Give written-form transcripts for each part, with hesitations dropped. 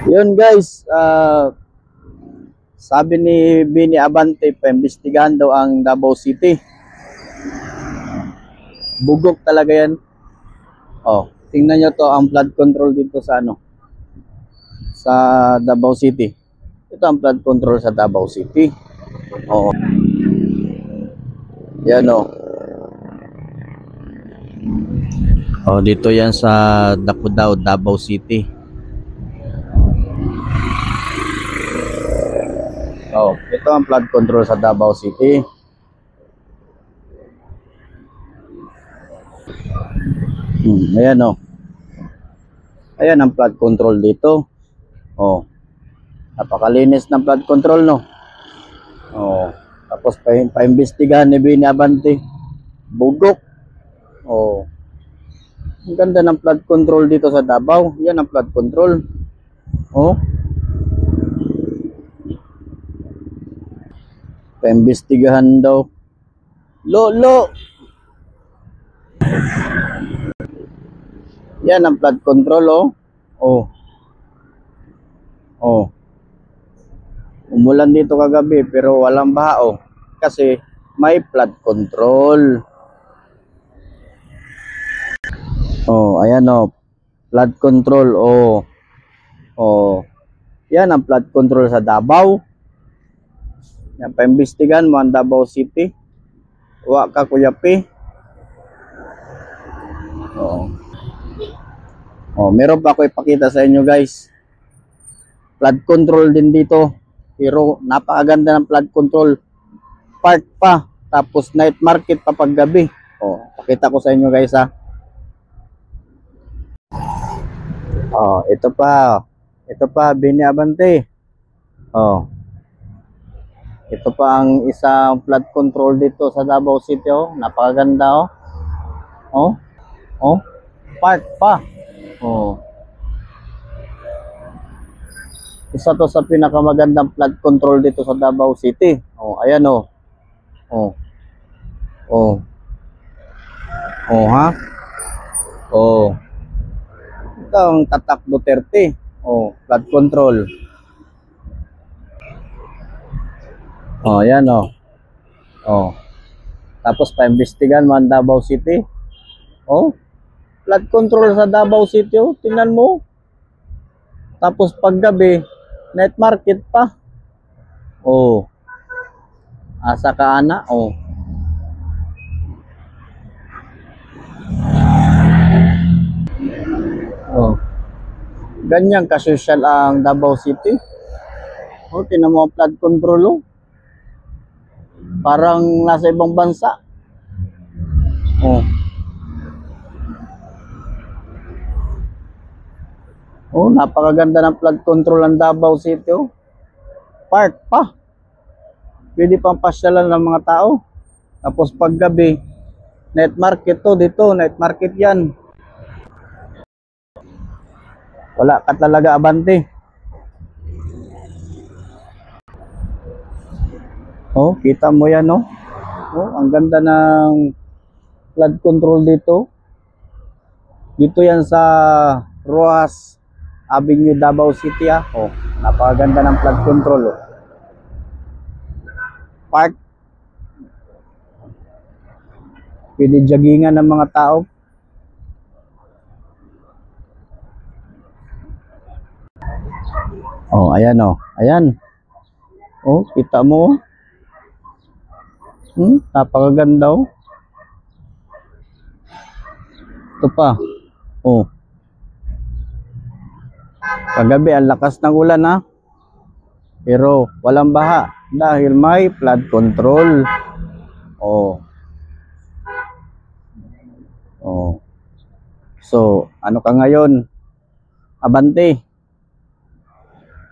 Yun guys, sabi ni Bini Abante, paimbestigahan daw ang Davao City. Bugok talaga yan. Oh, tingnan nyo to ang flood control dito sa sa Davao City. Ito ang flood control sa Davao City. Oh. Yan oh. Oh, dito yan sa Dapudao, Davao City. Oh, ito ang flood control sa Davao City. Ayan oh. Ayan ang flood control dito. Oh. Napakalinis ng flood control no. Oh. Tapos paimbestigahan ni Bini Abante. Bugok. Oh. Ang ganda ng flood control dito sa Davao. Yan ang flood control. Oh. Paimbestigahan daw. Lolo. Yan ang flood control oh. Oh. Oh. Umulan dito kagabi pero walang baha oh. Kasi may flood control. Oh, ayan oh. Flood control oh. Oh. Yan ang flood control sa Davao. Yan, paimbestigahan mo ang Davao City. Wa ka kuyapi. Oh. Oh, meron pa ako ipakita sa inyo guys. Flood control din dito. Pero napakaganda ng flood control. Park pa. Tapos night market pa paggabi. Oh, pakita ko sa inyo guys ha. Oh, ito pa. Ito pa, Bini Abante. Oh. Ito pa ang isang flood control dito sa Davao City oh. Napakaganda oh. Oh. Oh. Park pa. Oh. Isa to sa pinakamagandang flood control dito sa Davao City. Oh, ayan oh. Oh. Oh. Oh ha? Oh. Ito ang Tatak Duterte. Oh, flood control. Oh, ayan oh. Oh. Tapos paimbestigahan mo ang Davao City. Oh. Flood control sa Davao City oh. Tingnan mo. Tapos paggabi, night market pa. Oh. Asa ka ana? Oh. Oh. Ganyan ka-social ang Davao City. Oh, tingnan mo ang flood control oh. Parang nasa ibang bansa. Oh. Oh, napakaganda ng flood control ng Davao City oh. Park pa. Pwede pang pasyalan ng mga tao. Tapos paggabi, night market to dito, night market yan. Wala ka talaga Abante. Oh, kita mo yan oh. Oh, ang ganda ng flood control dito. Dito yan sa Rojas Avenue, Davao City ah. Oh, napakaganda ng flood control oh. Park. Pwede joggingan ng mga tao. Oh, ayan oh. Ayan. Oh, kita mo. Napakaganda oh. Ito pa. Oh. Kagabi ang lakas ng ulan ha. Pero walang baha dahil may flood control. Oh. Oh. So, ano ka ngayon? Abante.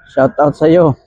Shout out sa iyo.